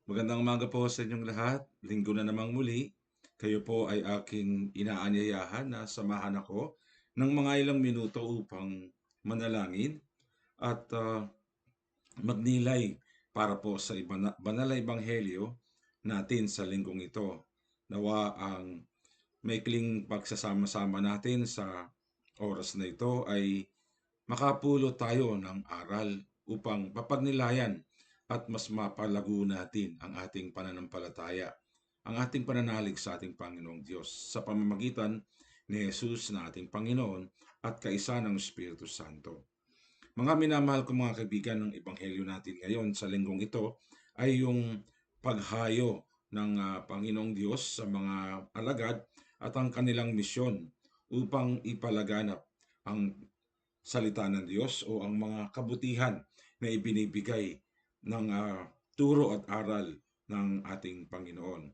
Magandang umaga po sa inyong lahat. Linggo na namang muli. Kayo po ay aking inaanyayahan na samahan ako ng mga ilang minuto upang manalangin at magnilay para po sa banal na ebanghelyo natin sa linggong ito. Nawa ang maikling pagsasama-sama natin sa oras na ito ay makapulot tayo ng aral upang mapagnilayan at mas mapalago natin ang ating pananampalataya, ang ating pananalig sa ating Panginoong Diyos sa pamamagitan ni Jesus na ating Panginoon at kaisa ng Espiritu Santo. Mga minamahal kong mga kaibigan, ng Ebanghelyo natin ngayon sa linggong ito ay yung paghayo ng Panginoong Diyos sa mga alagad at ang kanilang misyon upang ipalaganap ang salita ng Diyos o ang mga kabutihan na ibinibigay ng turo at aral ng ating Panginoon.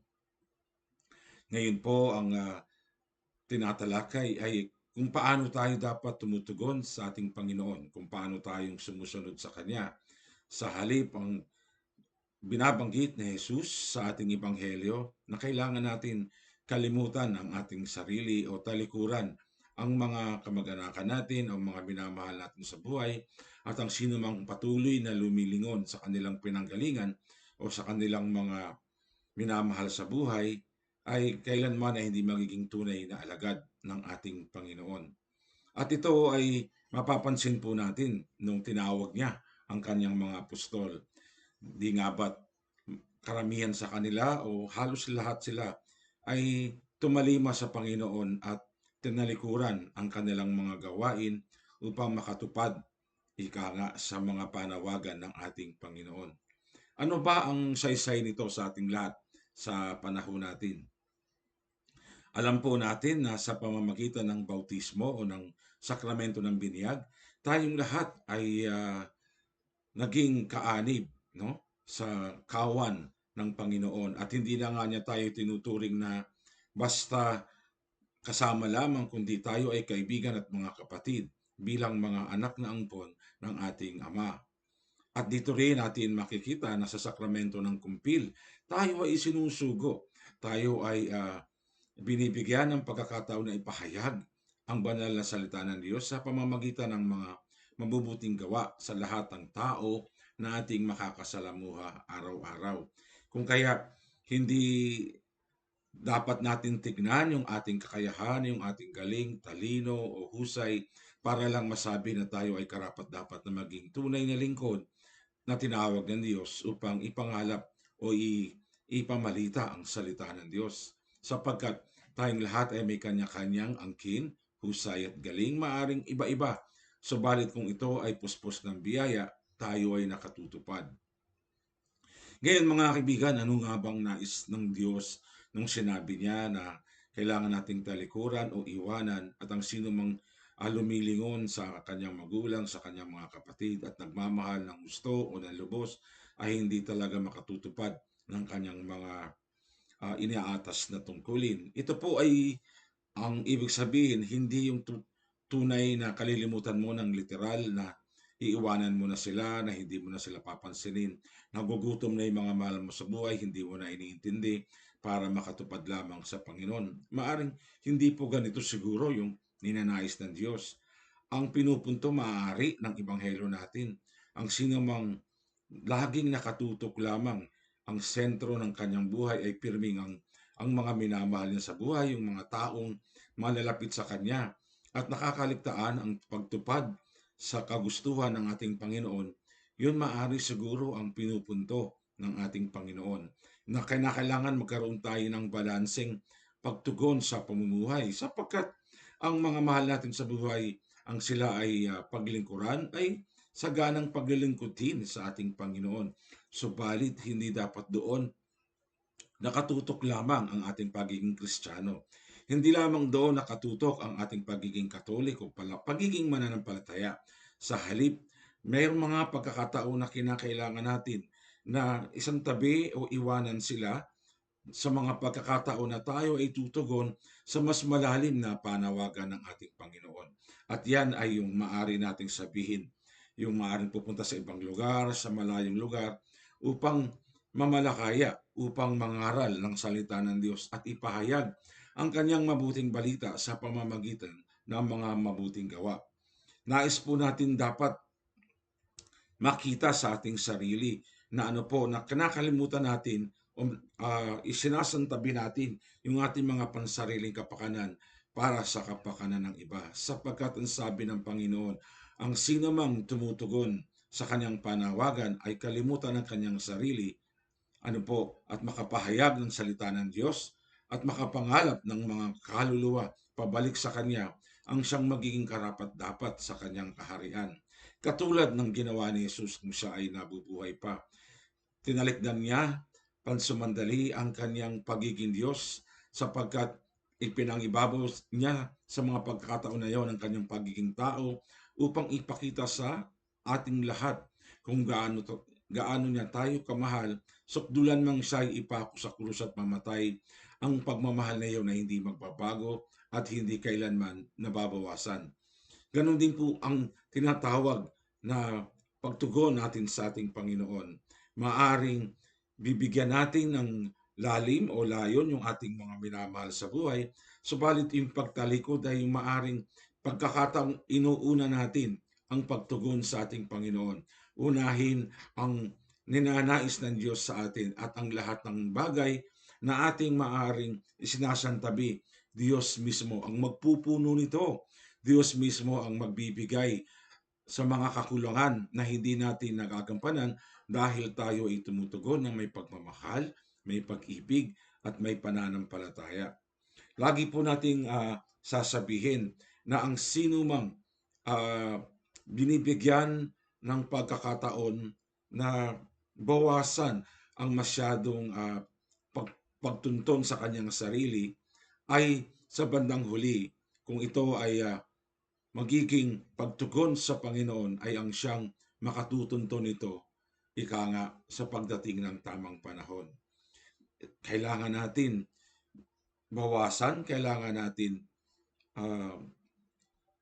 Ngayon po ang tinatalakay ay kung paano tayo dapat tumutugon sa ating Panginoon, kung paano tayong sumusunod sa Kanya. Sa halip, ang binabanggit ni Jesus sa ating Ebanghelyo na kailangan natin kalimutan ang ating sarili o talikuran ang mga kamag-anakan natin o mga minamahal natin sa buhay at ang sino mang patuloy na lumilingon sa kanilang pinanggalingan o sa kanilang mga minamahal sa buhay ay kailanman ay hindi magiging tunay na alagad ng ating Panginoon. At ito ay mapapansin po natin nung tinawag niya ang kanyang mga apostol. Di nga ba't karamihan sa kanila o halos lahat sila ay tumalima sa Panginoon at tinalikuran ang kanilang mga gawain upang makatupad ika nga sa mga panawagan ng ating Panginoon. Ano ba ang saysay nito sa ating lahat sa panahon natin? Alam po natin na sa pamamagitan ng bautismo o ng sakramento ng biniyag, tayong lahat ay naging kaanib, no, sa kawan ng Panginoon at hindi na nga niya tayo tinuturing na basta kasama lamang, kundi tayo ay kaibigan at mga kapatid bilang mga anak na angpon ng ating Ama. At dito rin natin makikita na sa sakramento ng kumpil, tayo ay isinusugo. Tayo ay binibigyan ng pagkakataon na ipahayag ang banal na salita ng Diyos sa pamamagitan ng mga mabubuting gawa sa lahat ng tao na ating makakasalamuha araw-araw. Kung kaya hindi dapat natin tignan yung ating kakayahan, yung ating galing, talino o husay para lang masabi na tayo ay karapat-dapat na maging tunay na lingkod na tinawag ng Diyos upang ipangalap o ipamalita ang salita ng Diyos. Sapagkat tayong lahat ay may kanya-kanyang angkin, husay at galing, maaring iba-iba. Subalit kung ito ay puspos ng biyaya, tayo ay nakatutupad. Ngayon mga kaibigan, ano nga bang nais ng Diyos nung sinabi niya na kailangan nating talikuran o iwanan at ang sino mang lumilingon sa kanyang magulang, sa kanyang mga kapatid at nagmamahal ng gusto o ng lubos ay hindi talaga makatutupad ng kanyang mga iniaatas na tungkulin. Ito po ay ang ibig sabihin, hindi yung tunay na kalilimutan mo ng literal na iiwanan mo na sila, na hindi mo na sila papansinin. Nagugutom na yung mga mahal mo sa buhay, hindi mo na iniintindi para makatupad lamang sa Panginoon. Maaring hindi po ganito siguro yung ninanais ng Diyos. Ang pinupunto maaari ng Ebanghelyo natin, ang sinumang laging nakatutok lamang ang sentro ng kanyang buhay ay pirming ang mga minamahal niya sa buhay, yung mga taong malalapit sa kanya at nakakaligtaan ang pagtupad sa kagustuhan ng ating Panginoon, yun maaari siguro ang pinupunto ng ating Panginoon na kailangan magkaroon tayo ng balanseng pagtugon sa pamumuhay sapagkat ang mga mahal natin sa buhay, ang sila ay paglingkuran, ay saganang paglilingkod din sa ating Panginoon. Subalit hindi dapat doon nakatutok lamang ang ating pagiging Kristiyano. Hindi lamang doon nakatutok ang ating pagiging Katoliko, pagiging mananampalataya. Sa halip, mayroong mga pagkakataon na kinakailangan natin na isang tabi o iwanan sila sa mga pagkakataon na tayo ay tutugon sa mas malalim na panawagan ng ating Panginoon. At yan ay yung maari nating sabihin, yung maaring pupunta sa ibang lugar, sa malayong lugar, upang mamalakaya upang mangaral ng salita ng Diyos at ipahayag ang kanyang mabuting balita sa pamamagitan ng mga mabuting gawa. Nais po natin dapat makita sa ating sarili na na kinakalimutan natin o isinasantabi natin yung ating mga pansariling kapakanan para sa kapakanan ng iba. Sapagkat ang sabi ng Panginoon, ang sino mang tumutugon sa kanyang panawagan ay kalimutan ng kanyang sarili, at makapahayag ng salita ng Diyos at makapangalap ng mga kaluluwa pabalik sa Kanya, ang siyang magiging karapat-dapat sa Kanyang kaharian. Katulad ng ginawa ni Jesus kung siya ay nabubuhay pa. Tinalikdan niya pansumandali ang Kanyang pagiging Diyos sapagkat ipinangibabaw niya sa mga pagkakataon na yon ang Kanyang pagiging tao upang ipakita sa ating lahat kung gaano niya tayo kamahal, sukdulan mang siya'y ipako sa krus at mamatay, ang pagmamahal na iyon na hindi magbabago at hindi kailanman nababawasan. Ganon din po ang tinatawag na pagtugon natin sa ating Panginoon. Maaring bibigyan natin ng lalim o layon yung ating mga minamahal sa buhay, subalit yung pagtalikod ay yung maaring pagkakataong inuuna natin ang pagtugon sa ating Panginoon. Unahin ang ninanais ng Diyos sa atin at ang lahat ng bagay na ating maaring isinasantabi, Diyos mismo ang magpupuno nito. Diyos mismo ang magbibigay sa mga kakulangan na hindi natin nagagampanan dahil tayo ay tumutugon ng may pagmamahal, may pag-ibig, at may pananampalataya. Lagi po nating sasabihin na ang sino mang ah, binibigyan ng pagkakataon na bawasan ang masyadong pagtuntun sa kanyang sarili ay sa bandang huli, kung ito ay magiging pagtugon sa Panginoon, ay ang siyang makatutunto nito, ika nga, sa pagdating ng tamang panahon. Kailangan natin bawasan, kailangan natin uh,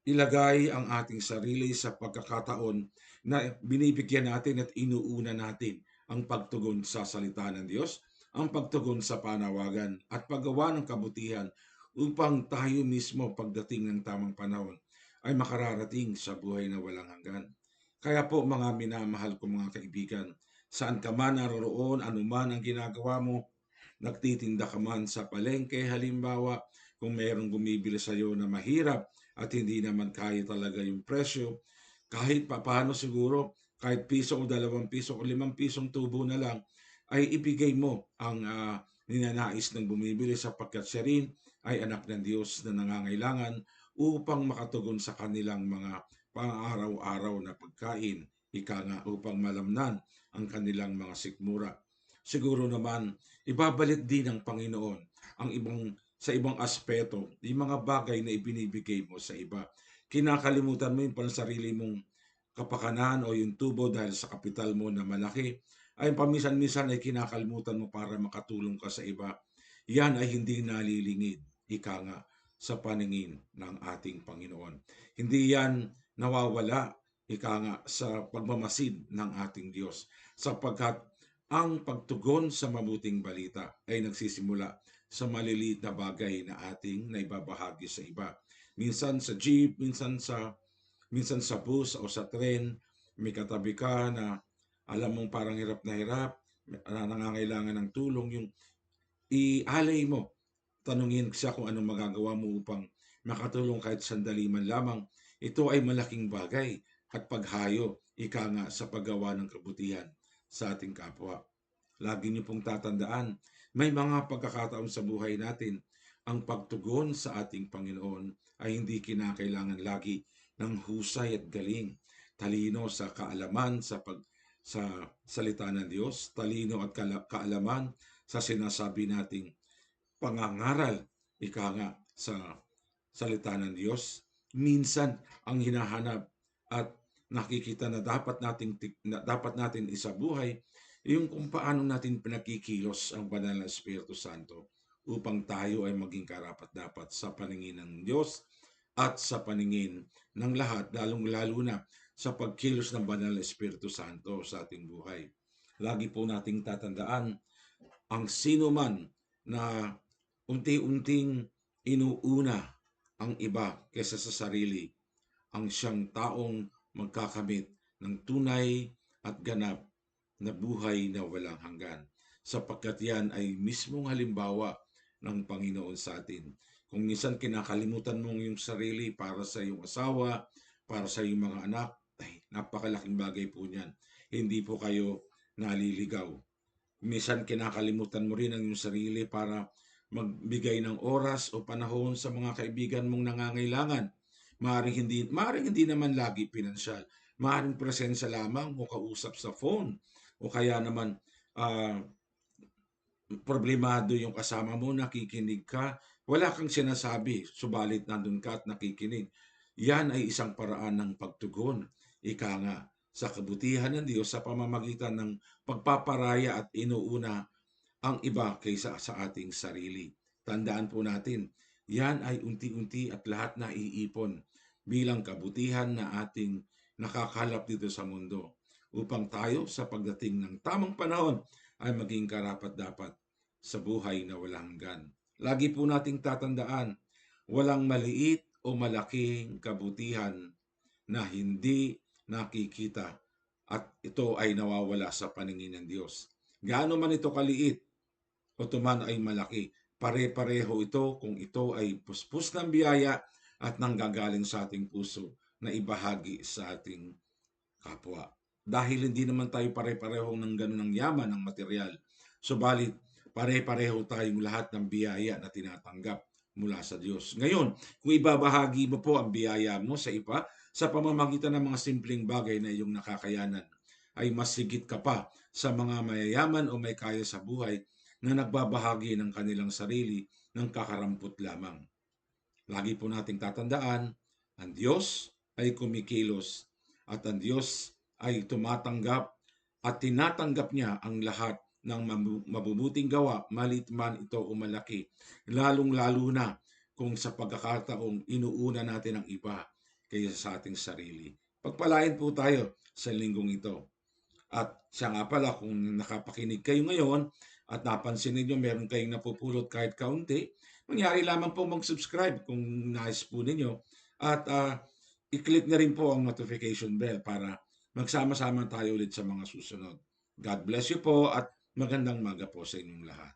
ilagay ang ating sarili sa pagkakataon na binibigyan natin at inuuna natin ang pagtugon sa salita ng Diyos, ang pagtugon sa panawagan at paggawa ng kabutihan upang tayo mismo pagdating ng tamang panahon ay makararating sa buhay na walang hanggan. Kaya po mga minamahal ko mga kaibigan, saan ka man naroroon, anuman ang ginagawa mo, nagtitinda ka man sa palengke, halimbawa, kung mayroong bumibili sa iyo na mahirap at hindi naman kaya talaga yung presyo, kahit papaano siguro, kahit piso o 2 piso o 5 pisong tubo na lang, ay ibigay mo ang ninanais ng bumibili sapagkat siya rin ay anak ng Diyos na nangangailangan upang makatugon sa kanilang mga pang-araw-araw na pagkain, ika nga upang malamnan ang kanilang mga sikmura. Siguro naman, ibabalik din ng Panginoon ang sa ibang aspeto, yung mga bagay na ibinibigay mo sa iba. Kinakalimutan mo yung pansarili mong kapakanan o yung tubo dahil sa kapital mo na malaki, ay paminsan-minsan ay kinakalimutan mo para makatulong ka sa iba. Yan ay hindi nalilingid, ika nga, sa paningin ng ating Panginoon. Hindi yan nawawala, ika nga, sa pagmamasid ng ating Diyos. Sapagkat ang pagtugon sa mabuting balita ay nagsisimula sa maliliit na bagay na ating naibabahagi sa iba. Minsan sa jeep, minsan sa bus o sa tren, may katabi ka na alam mong parang hirap na nangangailangan ng tulong, yung ialay mo, tanungin siya kung anong magagawa mo upang makatulong kahit sandali man lamang. Ito ay malaking bagay at paghayo, ika nga, sa paggawa ng kabutihan sa ating kapwa. Lagi niyo pong tatandaan, may mga pagkakataon sa buhay natin, ang pagtugon sa ating Panginoon ay hindi kinakailangan lagi ng husay at galing, talino sa kaalaman sa salita ng Diyos, talino at kaalaman sa sinasabi nating pangangaral, ika nga, sa salita ng Diyos. Minsan ang hinahanap at nakikita na dapat natin isabuhay yung kung paano natin pinakikilos ang banal na Espiritu Santo upang tayo ay maging karapat-dapat sa paningin ng Diyos at sa paningin ng lahat, lalong-lalo na sa pagkilos ng banal na Espiritu Santo sa ating buhay. Lagi po nating tatandaan, ang sino man na unti-unting inuuna ang iba kaysa sa sarili, ang siyang taong magkakamit ng tunay at ganap na buhay na walang hanggan. Sapagkat yan ay mismong halimbawa ng Panginoon sa atin. Kung minsan kinakalimutan mong yung sarili para sa iyong asawa, para sa iyong mga anak, ay napakalaking bagay po niyan. Hindi po kayo naliligaw. Minsan kinakalimutan mo rin ang iyong sarili para magbigay ng oras o panahon sa mga kaibigan mong nangangailangan. Maaring hindi naman lagi pinansyal. Maaring presensya lamang o kausap sa phone. O kaya naman ah, problemado yung kasama mo, nakikinig ka, wala kang sinasabi, subalit nandun ka at nakikinig. Yan ay isang paraan ng pagtugon. Ika nga, sa kabutihan ng Diyos sa pamamagitan ng pagpaparaya at inuuna ang iba kaysa sa ating sarili. Tandaan po natin, yan ay unti-unti at lahat na iipon bilang kabutihan na ating nakakalap dito sa mundo upang tayo sa pagdating ng tamang panahon ay maging karapat-dapat sa buhay na walang hanggan. Lagi po nating tatandaan, walang maliit o malaking kabutihan na hindi nakikita at ito ay nawawala sa paningin ng Diyos. Gaano man ito kaliit o tuman ay malaki, pare-pareho ito kung ito ay puspos ng biyaya at nanggagaling sa ating puso na ibahagi sa ating kapwa. Dahil hindi naman tayo pare-pareho ng ganun ng yaman ng material. Subalit, pare-pareho tayong lahat ng biyaya na tinatanggap mula sa Diyos. Ngayon, kung ibabahagi mo po ang biyaya mo sa iba sa pamamagitan ng mga simpleng bagay na iyong nakakayanan, ay mas higit ka pa sa mga mayayaman o may kaya sa buhay na nagbabahagi ng kanilang sarili ng kakarampot lamang. Lagi po nating tatandaan, ang Diyos ay kumikilos at ang Diyos ay tumatanggap at tinatanggap niya ang lahat ng mabubuting gawa, malit man ito o malaki, lalong-lalo na kung sa pagkakataong inuuna natin ang iba kaysa sa ating sarili. Pagpalain po tayo sa linggong ito. At siya nga pala, kung nakapakinig kayo ngayon at napansin ninyo meron kayong napupulot kahit kaunti, mangyari lamang po mag-subscribe kung nais po ninyo. At i-click na rin po ang notification bell para magsama-sama tayo ulit sa mga susunod. God bless you po at magandang maga po sa inyong lahat.